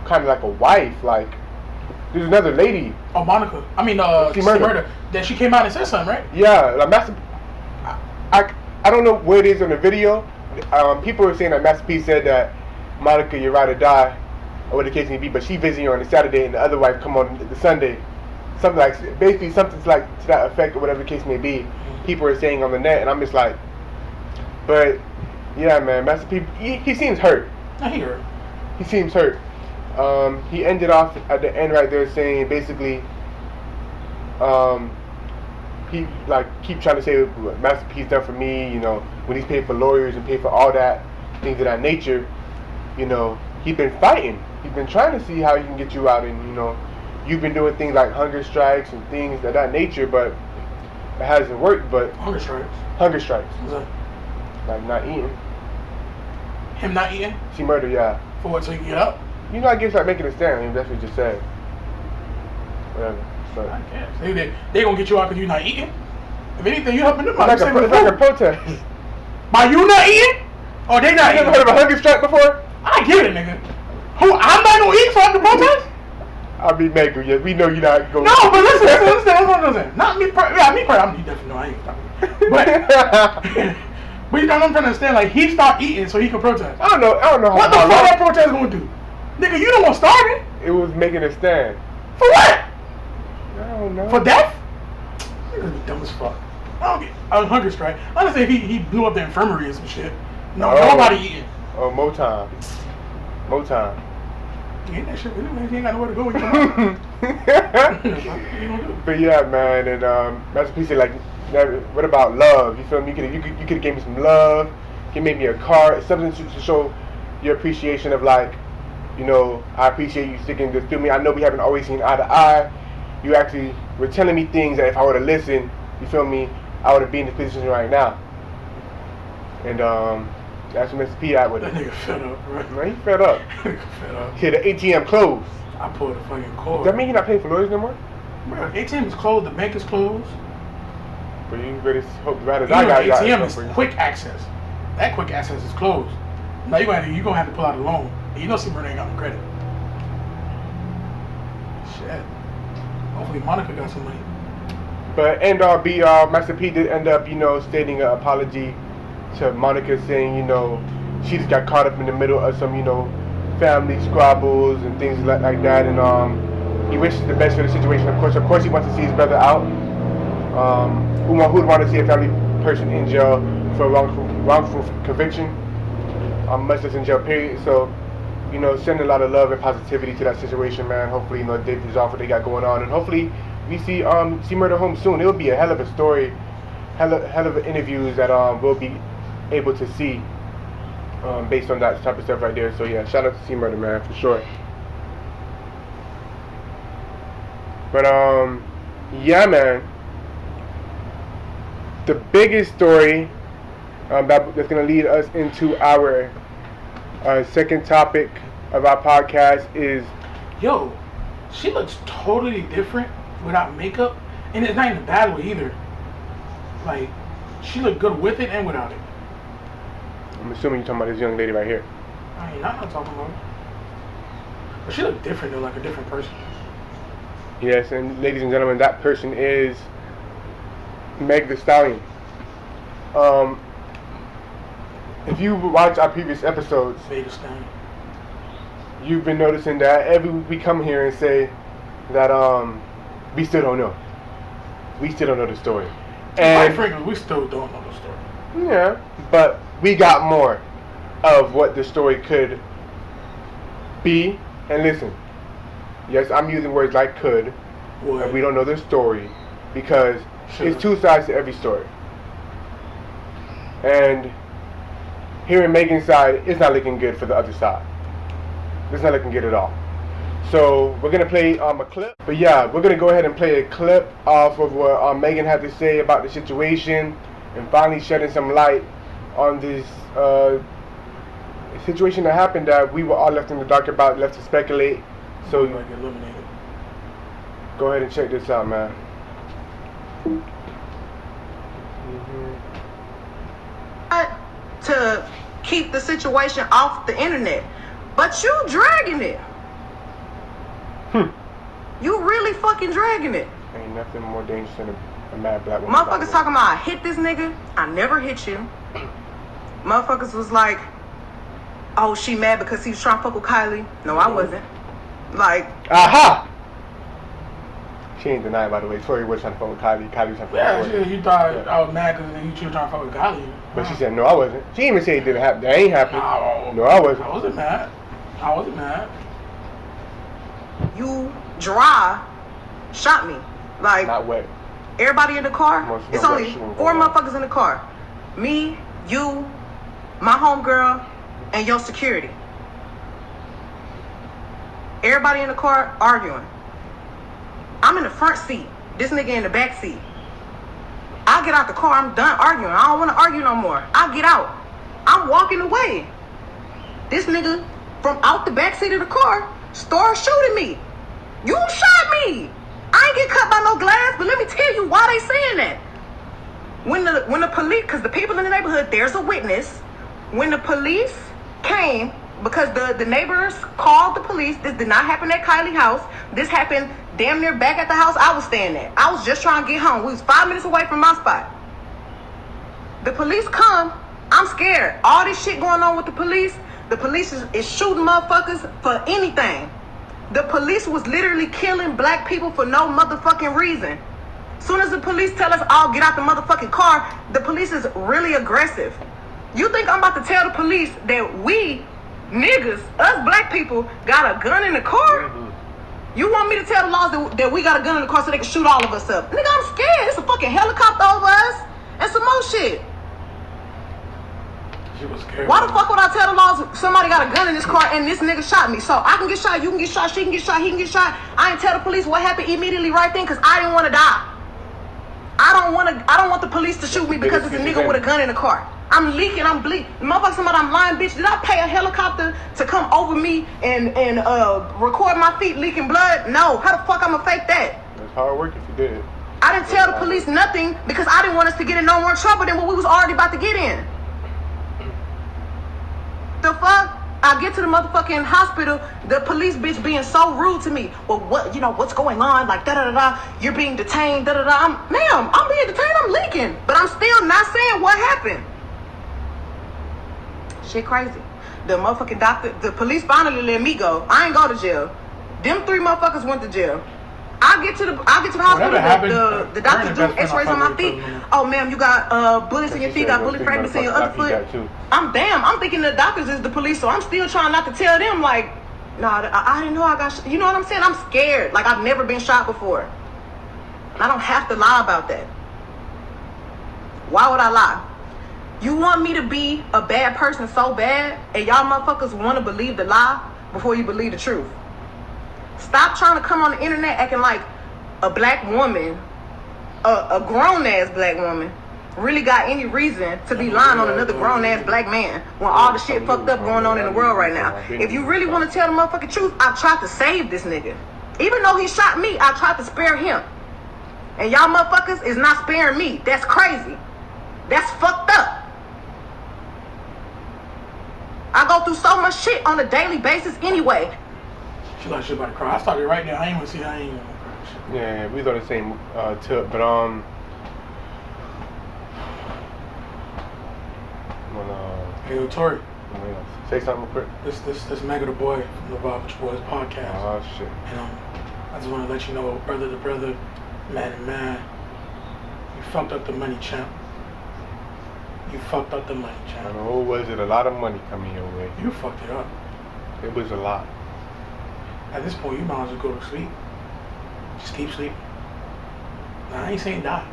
kind of like a wife, like There's another lady. Oh, Monica. I mean, Murder. That she came out and said something, right? Yeah, like Master. I don't know where it is on the video. People were saying that Master P said that Monica, you're right or die, or what the case may be, but she visiting on the Saturday and the other wife come on the Sunday. Something like, basically something like to that effect or whatever the case may be. People are saying on the net, and I'm just like, but yeah, man, Master P, he seems hurt. I hear it. He seems hurt. He ended off at the end right there saying basically, he like keep trying to say what Master P's done for me, you know, when he's paid for lawyers and paid for all that, things of that nature, you know, he's been fighting. He's been trying to see how he can get you out, and you know, you've been doing things like hunger strikes and things of that nature, but it hasn't worked. But Hunger strikes. Hunger strikes. What's that? Like not eating. Him not eating? She murdered, yeah. For what, so you can get up? You know, I guess like making a stand. I mean, that's what you just said. Whatever. But I guess. They gonna get you out because you're not eating? If anything, you helping them out. it's like a protest. By you not eating? Or they not You eating? never heard of a hunger strike before? I get it, nigga. Who, I'm not gonna eat so I can protest? I'll be mega. Yeah, we know you're not going. No, but listen, that's what I'm saying. Not me, me personally, you definitely know I ain't talking. But, but you know what I'm trying to understand? Like, he stopped eating so he could protest. I don't know how. What the fuck that protest gonna do? Nigga, you don't want to start it. It was making a stand. For what? I don't know. For death? Niggas be dumb as fuck. I don't get a hunger strike. Honestly, if he blew up the infirmary or some shit. No, nobody eating. Oh, more time. You ain't that shit anyway. You ain't got nowhere to go when you come out. What you gonna do? But yeah, man, and Master P said like, what about love? You feel me? You could have gave me some love. You could make me a card, something to show your appreciation of like, you know, I appreciate you sticking this through me. I know we haven't always seen eye to eye. You actually were telling me things that if I would have listened, you feel me, I would have been in this position right now. And that's what Mr. P out with it. That nigga fed up, bro. Man, he fed up. Nigga fed up. Yeah, the ATM closed. I pulled the fucking cord. Does that mean you're not paying for lawyers no more? Bro, ATM is closed, the bank is closed. But you really hope the rather You know, die guy ATM is quick access. That quick access is closed. Now you're gonna have to pull out a loan. And you know Simon ain't got no credit. Shit. Hopefully Monica got some money. But Master P did end up, you know, stating an apology to Monica, saying, you know, she just got caught up in the middle of some, you know, family squabbles and things like that, and he wishes the best for the situation. Of course, he wants to see his brother out. Who would want to see a family person in jail for wrongful conviction? Much less in jail, period. So, you know, send a lot of love and positivity to that situation, man. Hopefully, you know, they resolve what they got going on, and hopefully, we see Murder home soon. It'll be a hell of a story, hell of interviews that we'll be able to see based on that type of stuff right there. So yeah, shout out to C Murder, man, for sure. But yeah, man, the biggest story that's gonna lead us into our second topic of our podcast is, yo, she looks totally different without makeup, and it's not in a bad way either. Like, she looked good with it and without it. I'm assuming you're talking about this young lady right here. I mean, I'm not talking about it. But she looked different though, like a different person. Yes, and ladies and gentlemen, that person is Meg the Stallion. If you watch our previous episodes, Meg the Stallion. You've been noticing that every week we come here and say that we still don't know. We still don't know the story. And And frankly, we still don't know the story. yeah, but we got more of what the story could be. And listen, yes, I'm using words like could, and we don't know the story because it's two sides to every story. And here in Megan's side, it's not looking good for the other side. It's not looking good at all. So we're gonna play a clip. But yeah, we're gonna go ahead and play a clip off of what Megan had to say about the situation, and finally shedding some light on this situation that happened that we were all left in the dark about, left to speculate. So Like eliminated. go ahead and check this out, man. To keep the situation off the internet, but you dragging it. You really fucking dragging it. Ain't nothing more dangerous than a mad black woman. Motherfuckers talking about I hit this nigga. I never hit you. Motherfuckers was like, oh, she mad because he was trying to fuck with Kylie. No, I wasn't. Like, aha! She ain't denying, by the way. Tory was trying to fuck with Kylie. Kylie was trying to fuck with Tory. Yeah, you thought I was mad because you were trying to fuck with Kylie. But she said, no, I wasn't. She didn't even say it didn't happen. That ain't happened. No, I wasn't. I wasn't mad. I wasn't mad. you dry shot me. Like, Not wet. everybody in the car. Most It's no only wet shooting 4 going on. motherfuckers in the car. Me, you, my homegirl, and your security. Everybody in the car arguing. I'm in the front seat. This nigga in the back seat. I get out the car. I'm done arguing. I don't want to argue no more. I get out. I'm walking away. This nigga from out the back seat of the car started shooting me. You shot me. I ain't get cut by no glass, but let me tell you why they saying that. When the police, because the people in the neighborhood, there's a witness. When the police came, because the neighbors called the police. This did not happen at Kylie's house. This happened damn near back at the house I was staying at. I was just trying to get home. We was 5 minutes away from my spot. The police come. I'm scared. All this shit going on with the police. The police is shooting motherfuckers for anything. The police was literally killing black people for no motherfucking reason. Soon as the police tell us all get out the motherfucking car, the police is really aggressive. You think I'm about to tell the police that we niggas, us black people, got a gun in the car? You want me to tell the laws that we got a gun in the car so they can shoot all of us up? Nigga, I'm scared. It's a fucking helicopter over us and some more shit. She was scared. Why the fuck would I tell the laws somebody got a gun in this car and this nigga shot me? So I can get shot, you can get shot, she can get shot, he can get shot. I ain't tell the police what happened immediately right then because I didn't want to die. I don't want the police to shoot me because it's a nigga with a gun in the car. I'm leaking, I'm bleeding. Motherfucker, somebody, I'm lying, bitch. Did I pay a helicopter to come over me and record my feet leaking blood? No. How the fuck I'ma fake that? It's hard work if you did it. I didn't tell the police nothing because I didn't want us to get in no more trouble than what we was already about to get in. The fuck? I get to the motherfucking hospital, the police bitch being so rude to me. Well, what, what's going on? Like, da-da-da-da, you're being detained, da-da-da. Ma'am, I'm being detained, I'm leaking. But I'm still not saying what happened. Shit crazy. The motherfucking doctor, the police finally let me go. I ain't go to jail. Them 3 motherfuckers went to jail. I get to the hospital, the doctor do x-rays on my feet. Oh, ma'am, you got bullets in your feet, got bullet fragments in your other foot. I'm thinking the doctors is the police, so I'm still trying not to tell them, like, nah, I didn't know I got shot. You know what I'm saying? I'm scared. Like, I've never been shot before. I don't have to lie about that. Why would I lie? You want me to be a bad person so bad, and y'all motherfuckers want to believe the lie before you believe the truth. Stop trying to come on the internet acting like a black woman, a grown-ass black woman, really got any reason to be lying on another grown-ass black man when all the shit fucked up going on in the world right now. If you really want to tell the motherfucking truth, I tried to save this nigga. Even though he shot me, I tried to spare him. And y'all motherfuckers is not sparing me. That's crazy. That's fucked up. I go through so much shit on a daily basis anyway. She like shit about to cry. I started right there. I ain't even see. I ain't even gonna cry. Yeah, we was on the same tip, but Hey, yo, Tory. Say something real quick. This Mega the Boy from the Bob Which Boys podcast. Oh shit. And I just want to let you know, brother to brother, man to man, you fucked up the money, champ. You fucked up the money, I champ. know, was it a lot of money coming your way? You fucked it up. It was a lot. At this point, you might as well go to sleep. Just keep sleeping. Now, I ain't saying die,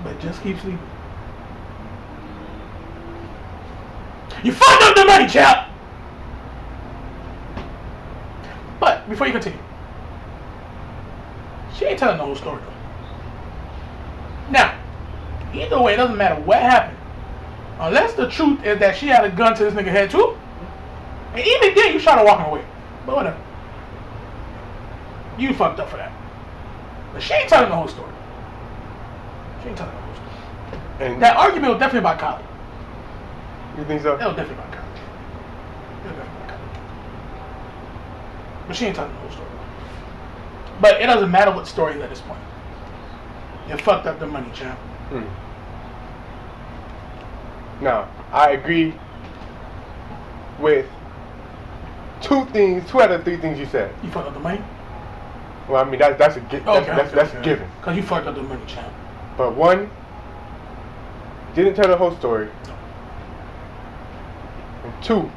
but just keep sleeping. You fucked up the money, champ! But, before you continue, she ain't telling the whole story, though. Now, either way, it doesn't matter what happened. Unless the truth is that she had a gun to this nigga head, too. And even then, you shot her walking away. But whatever. You fucked up for that. But she ain't telling the whole story. She ain't telling the whole story. And That argument was definitely about Kylie. you think so? That was definitely about Kylie. It was definitely about Kylie. But she ain't telling the whole story. But it doesn't matter what story at this point. You fucked up the money, champ. No, I agree with two out of three things you said. You fucked up the money? Well, I mean that's a that's a given. Cause you fucked up the money, champ. But one, didn't tell the whole story. And two,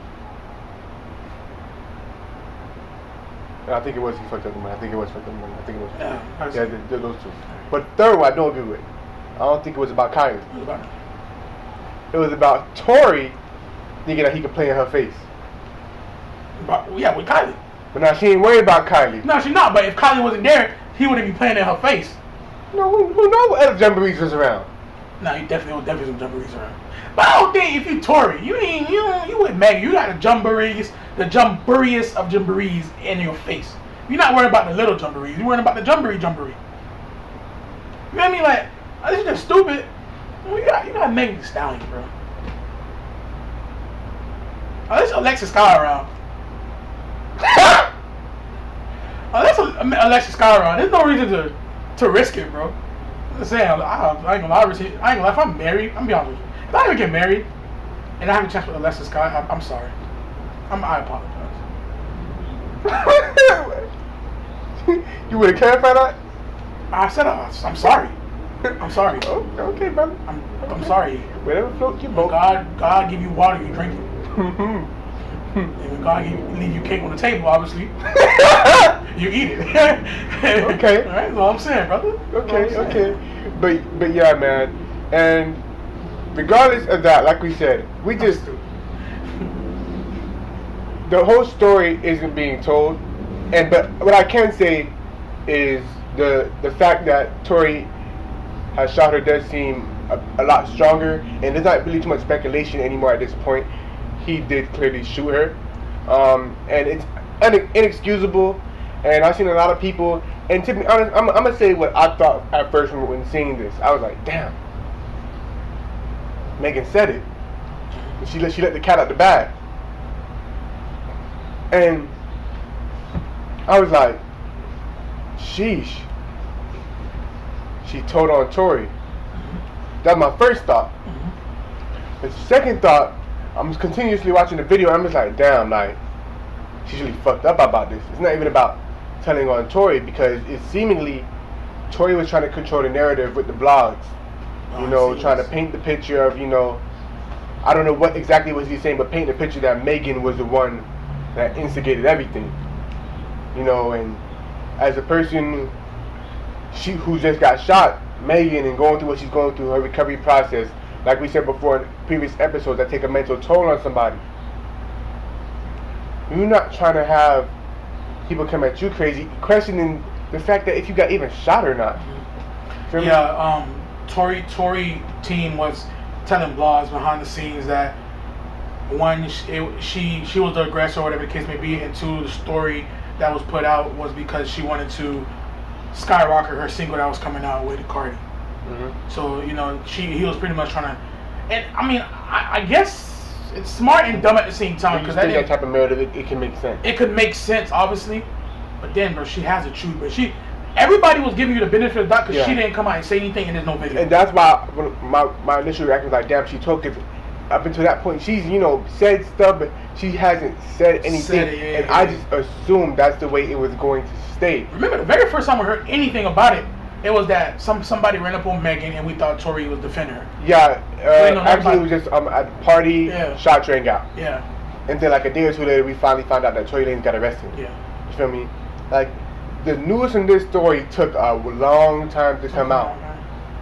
I think it was he fucked up the money. I think it was fucked up the money. I think it was. Yeah, those two. But third one, I don't agree with. I don't think it was about Kylie. What about it? It was about Tory thinking that he could play in her face. Yeah, with Kylie. But now she ain't worried about Kylie. No, she's not. But if Kylie wasn't there, he wouldn't be playing in her face. No, who knows what other jamborees was around? No, you definitely some jamborees around. But I don't think if you Tory, you with Maggie, you got the jamboreest of jamborees in your face. You're not worried about the little jamborees. You're worried about the jamboree. You know what I mean? Like, this is just stupid. You got Megan Thee Stallion, bro. Unless Alexis Sky around. Unless Alexis Sky around, there's no reason to risk it, bro. I'm just saying, I ain't gonna lie. If I'm married, I'm gonna be honest with you. If I ever get married and I have a chance with Alexis Sky, I'm sorry. I apologize. You would have clarified that? I said I'm sorry. I'm sorry. Oh, okay, brother. I'm sorry. Whatever floats your boat. God give you water, you drink it. And when God leave you cake on the table, obviously, you eat it. Okay. All right, that's all I'm saying, brother. Okay. But yeah, man. And regardless of that, like we said, the whole story isn't being told. But what I can say is the fact that Tory has shot her does seem a lot stronger, and there's not really too much speculation anymore at this point. He did clearly shoot her, and it's inexcusable. And I've seen a lot of people, and to be honest, I'm gonna say what I thought at first when seeing this. I was like, damn, Megan said it. She let the cat out the bag, and I was like, sheesh. She told on Tory. That's my first thought. The second thought, I'm just continuously watching the video. I'm just like, damn, like, she's really fucked up about this. It's not even about telling on Tory, because it's seemingly Tory was trying to control the narrative with the blogs. Trying to paint the picture of, I don't know what exactly was he saying, but paint the picture that Megan was the one that instigated everything. And as a person who just got shot, Megan, and going through what she's going through, her recovery process, like we said before in previous episodes, that take a mental toll on somebody. You're not trying to have people come at you crazy, questioning the fact that if you got even shot or not. Yeah, Tory team was telling blogs behind the scenes that one, she was the aggressor or whatever the case may be, and two, the story that was put out was because she wanted to skyrocket her single that was coming out with Cardi. So he was pretty much trying to, and I mean I guess it's smart and dumb at the same time, because that type of narrative, it can make sense. It could make sense, obviously, but then, bro, she has a truth. But everybody was giving you the benefit of the doubt because she didn't come out and say anything, and there's no video. And that's why my initial reaction was like, damn, she took it. Up until that point, she's said stuff, but she hasn't said anything, and I just assumed that's the way it was going to stay. Remember, the very first time we heard anything about it, it was that somebody ran up on Megan, and we thought Tory was defending her. Yeah, actually, it was just at a party, shot rang out. Yeah. And then like a day or two later, we finally found out that Tory Lanez got arrested. Yeah. You feel me? Like, the news in this story took a long time to come out.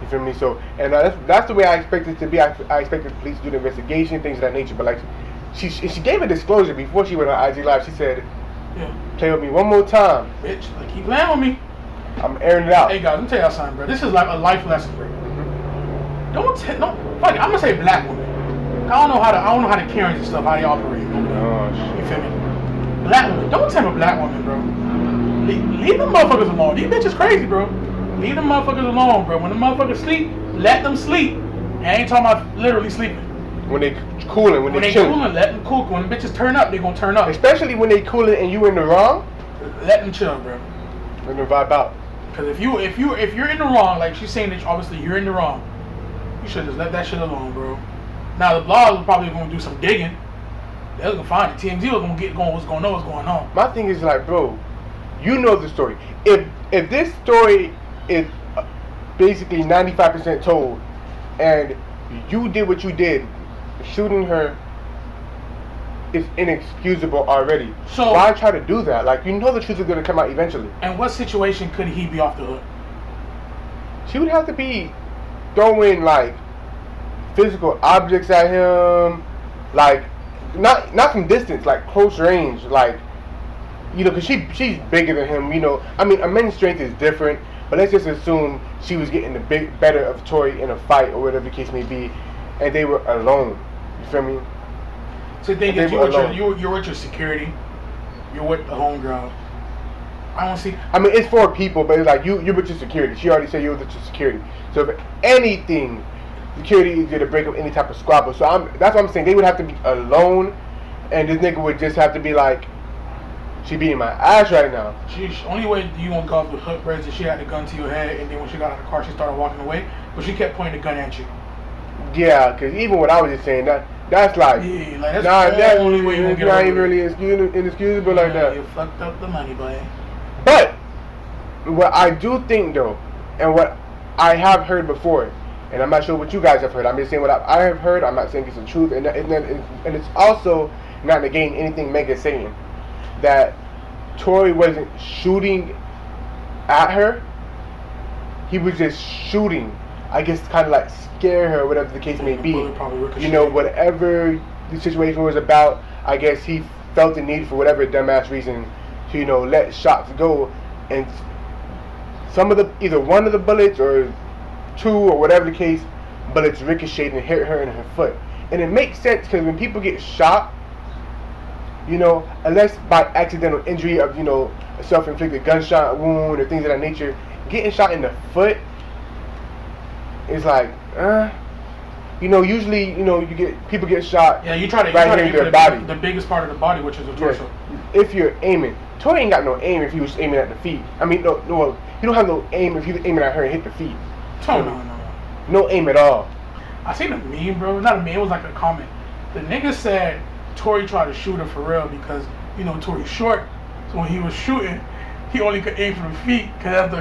You feel me? So, and that's the way I expected it to be. I expected the police to do the investigation, things of that nature. But like, she gave a disclosure before she went on IG Live. She said, "Play with me one more time, bitch. Like, keep playing with me. I'm airing it out." Hey guys, let me tell y'all something, bro. This is like a life lesson, bro. Don't fuck it. I'm gonna say black women. I don't know how the Karens and stuff, how they operate. You feel me? Black women. Don't tell a black woman, bro. Leave them motherfuckers alone. These bitches crazy, bro. Leave them motherfuckers alone, bro. When the motherfuckers sleep, let them sleep. And I ain't talking about literally sleeping. When they cooling, when they chilling. Cooling, let them cool. When the bitches turn up, they gonna turn up. Especially when they cooling and you in the wrong. Let them chill, bro. Let them vibe out. Because if you're in the wrong, like she's saying that obviously you're in the wrong, you should just let that shit alone, bro. Now the blogs are probably gonna do some digging. They're gonna find it. TMZ was gonna get going. What's going on? My thing is like, bro, you know the story. If this story is basically 95% told, and you did what you did, shooting her is inexcusable already. So why try to do that? Like, you know the truth is gonna come out eventually. And what situation could he be off the hook? She would have to be throwing like physical objects at him, like not from distance, like close range, like, you know, because she's bigger than him. You know, I mean, a man's strength is different, but let's just assume she was getting the better of Tory in a fight or whatever the case may be, and they were alone. You feel me? So the thing is, you're with your security, you're with the homegirl. I don't see. I mean, it's for people, but it's like you're with your security. She already said you're with your security. So if anything, security is going to break up any type of squabble. So that's what I'm saying. They would have to be alone, and this nigga would just have to be like, she beating my ass right now. Only way you won't go off the hook, bro, is that she had the gun to your head, and then when she got out of the car, she started walking away, but she kept pointing the gun at you. Yeah, because even what I was just saying, that's like, yeah, like that's the only way you won't get not even really inexcusable like that. You fucked up the money, boy. But what I do think though, and what I have heard before, and I'm not sure what you guys have heard. I'm just saying what I have heard. I'm not saying it's the truth, and it's also not negating anything Megan's saying, that Tory wasn't shooting at her. He was just shooting, I guess, kind of like scare her, whatever the case may be. You know, whatever the situation was about, I guess he felt the need for whatever dumbass reason to, you know, let shots go, and either one of the bullets or two or whatever the case, bullets ricocheted and hit her in her foot. And it makes sense because when people get shot, you know, unless by accidental injury of, you know, a self-inflicted gunshot wound or things of that nature, getting shot in the foot is like, you know, usually, you know, people get shot. Yeah, you try to aim for their body, the biggest part of the body, which is the torso. Yeah. If you're aiming, Tory ain't got no aim if he was aiming at the feet. I mean, no, you don't have no aim if he was aiming at her and hit the feet. No aim at all. I seen a meme, bro. Not a meme. It was like a comment. The nigga said Tory tried to shoot her for real because, you know, Tory's short. So when he was shooting, he only could aim for the feet because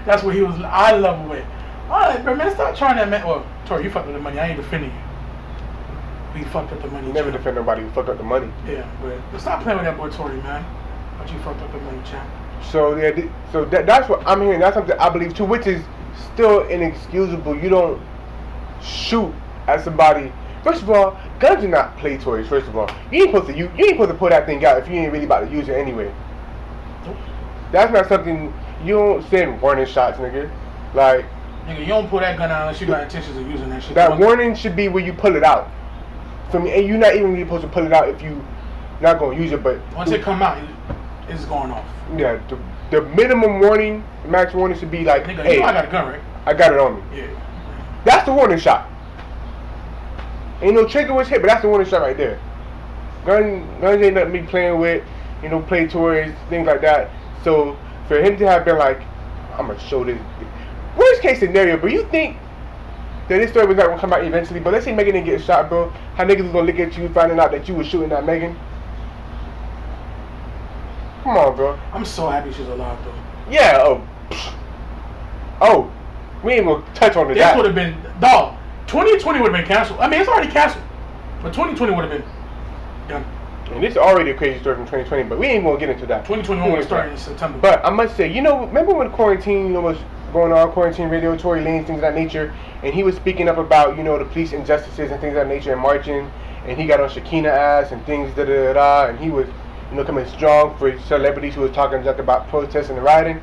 that's what he was eye level with. Alright, bro, man, stop trying that, man. Well, Tory, you fucked up the money. I ain't defending you. We fucked up the money. You never defend nobody who fucked up the money. Yeah, but stop playing with that boy Tory, man. But you fucked up the money, champ. So yeah, that's what I'm hearing. That's something I believe too, which is still inexcusable. You don't shoot at somebody. First of all, guns do not play toys. First of all, you ain't supposed to pull that thing out if you ain't really about to use it anyway. Nope. That's not something you don't send warning shots, nigga. Like, nigga, you don't pull that gun out unless you got intentions of using that shit. That warning should be where you pull it out. For me, and you're not even really supposed to pull it out if you not gonna use it. But once it come out, it's going off. Yeah, the minimum warning, the max warning should be like, nigga, hey, you know I got a gun, right? I got it on me. Yeah. That's the warning shot. Ain't no trigger was hit, but that's the warning shot right there. Guns ain't nothing to be playing with, you know, play toys, things like that. So for him to have been like, I'm gonna show this. Worst case scenario, bro, you think that this story was not gonna come out eventually? But let's say Megan didn't get shot, bro. How niggas was gonna look at you finding out that you was shooting at Megan? Come on, bro. I'm so happy she's alive, though. Yeah. Oh, we ain't gonna touch on that. This would have been, dog. 2020 would have been canceled. I mean, it's already canceled, but 2020 would have been done. And this is already a crazy story from 2020, but we ain't gonna get into that. 2021 will start in September. But I must say, you know, remember when quarantine, you know, was going on, quarantine radio, Tory Lanez, things of that nature, and he was speaking up about, you know, the police injustices and things of that nature and marching, and he got on Shakina ass and things, and he was, you know, coming strong for celebrities who was talking just about protesting and rioting.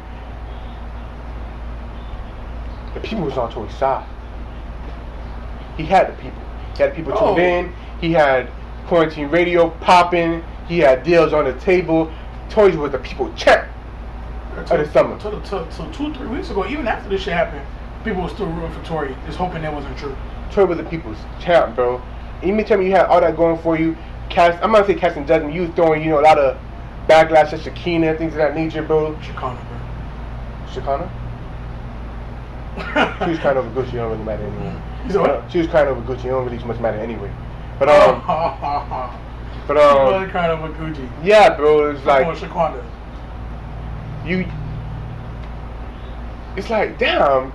The people was on Tory's side. He had the people. He had the people tuned in. He had quarantine radio popping. He had deals on the table. Tory was the people champ of the summer. Till 2-3 weeks ago, even after this shit happened, people were still rooting for Tory, just hoping that wasn't true. Tory was the people's champ, bro. Even tell me you had all that going for you. I'm not gonna say casting judgment. You was throwing, you know, a lot of backlash at Shakina, things of that nature, bro. Chicana, bro. Shakana? She was crying over Gucci. It don't really matter anyway. You said what? She was crying over Gucci. It don't really much matter anyway. But She but was crying over Gucci. yeah, bro. It's like Shaquanda. you. It's like, damn,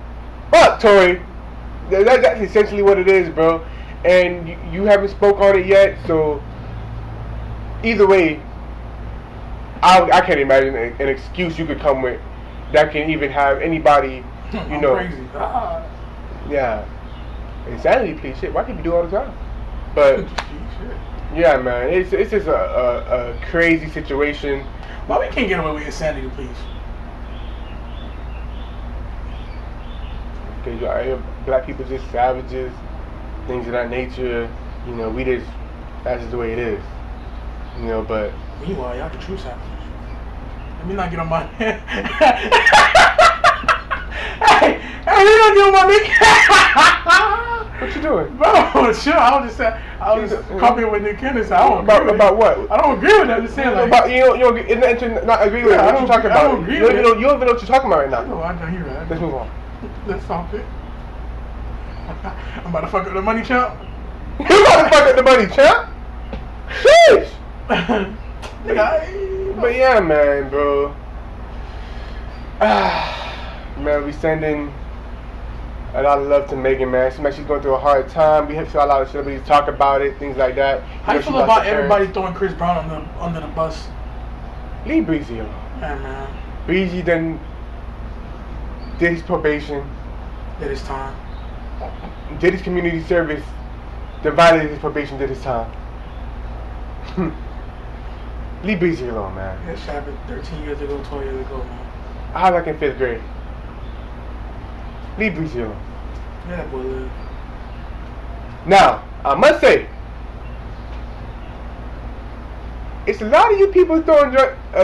fuck, Tory. That's essentially what it is, bro. And you haven't spoke on it yet, so either way, I can't imagine an excuse you could come with that can even have anybody, you know. Crazy. Yeah, insanity plea shit. Why people do all the time? But yeah, man, it's just a crazy situation. Why we can't get away with insanity, please? Because black people just savages, things of that nature. You know, that's just the way it is. You know, but meanwhile, y'all the true savages. Let me not get on my hey, let me not get on my neck. what you doing? Bro, sure, I was just copying what Nick Cannon said. About what? I don't agree with that. I'm just saying, like, about, you don't not agree with what you're talking about. I don't agree with you don't even know what you're talking about right now. No, I know you're right. Let's move on. Let's stop it. I'm about to fuck up the money, champ. You about to fuck up the money, champ? Sheesh! But yeah, man, bro. Man, we sending a lot of love to Megan, man. Seems like she's going through a hard time. We have a lot of celebrities talk about it, things like that. How you feel about everybody throwing Chris Brown under the bus? Leave Breezy alone. Yeah, man. Breezy then did his probation. Did his time. Did his community service. Then violated his probation, did his time. Leave Breezy alone, man. That shit happened 13 years ago, 12 years ago, man. I was like in 5th grade. Leave Breezy alone. Yeah, that boy lived. Now, I must say, it's a lot of you people throwing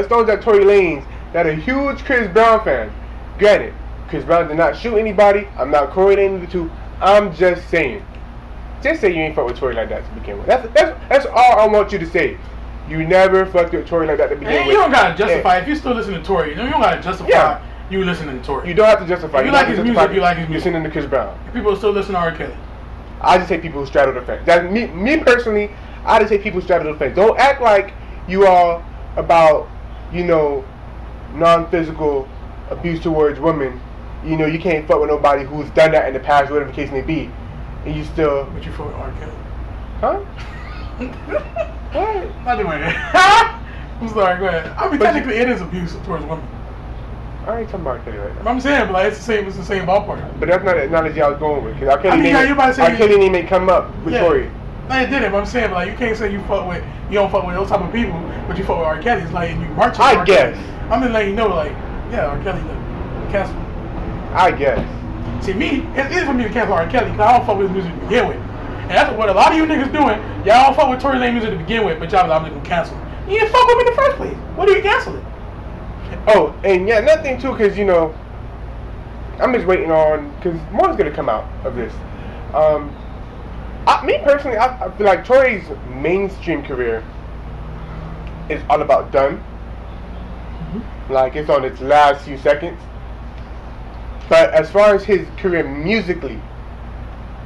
stones at Tory Lanez that are huge Chris Brown fans. Granted, Chris Brown did not shoot anybody. I'm not correlating the two. I'm just saying. Just say you ain't fuck with Tory like that to begin with. That's all I want you to say. You never fucked with Tory like that to begin with. You don't gotta justify. If you still listen to Tory, you don't gotta justify you listening to Tory. You don't have to justify. If you like his music, you like his music. Listening to Chris Brown. If people still listen to R. Kelly. I just hate people who straddle the fence. That's me personally. I just hate people who straddle the fence. Don't act like you are about, you know, non-physical abuse towards women. You know, you can't fuck with nobody who's done that in the past, whatever the case may be, and you still. But you fuck with R. Kelly. Huh? What? Not doing it. I'm sorry. Go ahead. I mean, technically, it is abuse towards women. I ain't talking about Kelly right now. I'm saying, but like, it's the same ballpark. But that's not the analogy I was going with. Because R. Kelly name ain't come up with Tory. No, it didn't. But I'm saying, but like, you can't say you don't fuck with those type of people, but you fuck with R. Kelly. It's like you march. I guess. I'm just letting you know, like, yeah, R. Kelly cancel. I guess. See, me, it's easy for me to cancel R. Kelly because I don't fuck with his music to begin with. And that's what a lot of you niggas doing. Y'all don't fuck with Tory Lanez music to begin with, but y'all like, I'm just gonna cancel. You didn't fuck with me in the first place. What are you canceling? Oh, and yeah, another thing too, because, you know, I'm just waiting on, because more's going to come out of this. Me personally, I feel like Tory's mainstream career is all about done. Mm-hmm. Like, it's on its last few seconds. But as far as his career musically,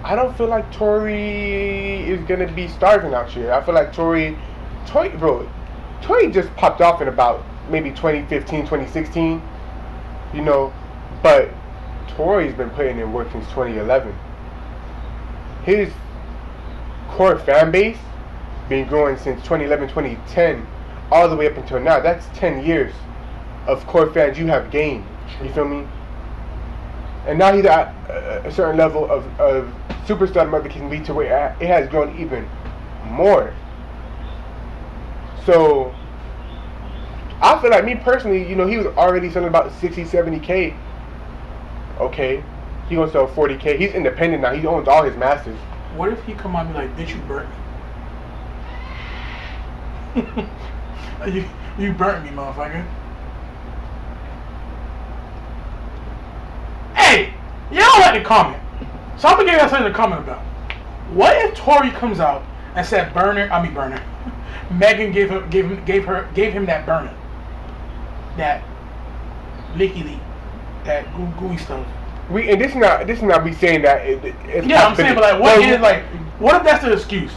I don't feel like Tory is going to be starving out here. I feel like Tory just popped off in about maybe 2015, 2016, you know, but Tory's been putting in work since 2011. His core fan base been growing since 2011, 2010, all the way up until now. That's 10 years of core fans you have gained, you feel me? And now he's at a certain level of superstar that can lead to where it has grown even more. So I feel like, me personally, you know, he was already selling about 60, 70K. Okay, he gonna sell 40K. He's independent now. He owns all his masters. What if he come on and be like, bitch, you burnt me? you burnt me, motherfucker. Hey, y'all like to comment. So I'm gonna give you something to comment about. What if Tory comes out and said burner? Megan gave him that burner. That licky leak. that gooey stuff. And this is not me saying that. It's Yeah, I'm saying, but like, what if that's the excuse?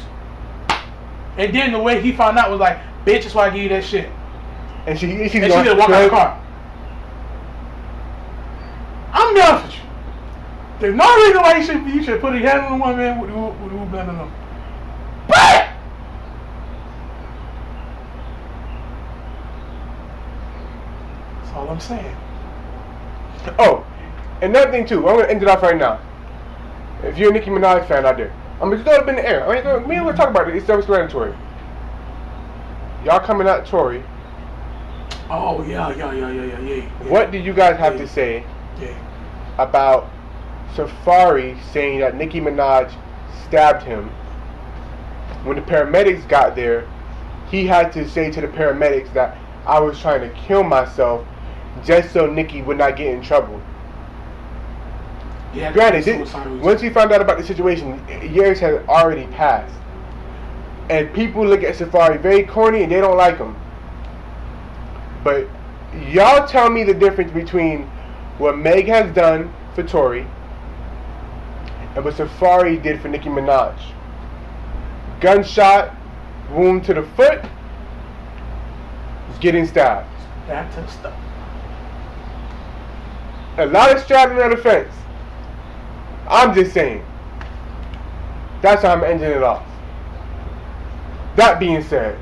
And then the way he found out was like, bitch, that's why I give you that shit. And she didn't walk out of the car. I'm be honest with you. There's no reason why you should put a hand on one man with who blended them. But that's all I'm saying. Oh, another thing too. I'm gonna end it off right now. If you're a Nicki Minaj fan out there, I'm gonna throw it up in the air. Me and we're gonna talk about it. It's self-explanatory. Y'all coming at Tory. Oh yeah. What do you guys have to say about Safari saying that Nicki Minaj stabbed him? When the paramedics got there, he had to say to the paramedics that I was trying to kill myself just so Nicki would not get in trouble. Yeah, granted, once he found out about the situation, years had already passed. And people look at Safari very corny and they don't like him. But y'all tell me the difference between what Meg has done for Tory and what Safari did for Nicki Minaj. Gunshot, wound to the foot, getting stabbed. Back to the stuff. A lot of straddling of the fence. I'm just saying. That's how I'm ending it off. That being said,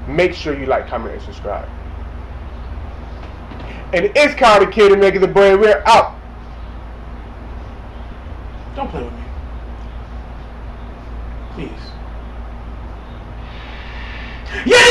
make sure you like, comment, and subscribe. And it's Kyle the Kid and Megan the Boy. We're out. Don't play with me. Please. Yeah!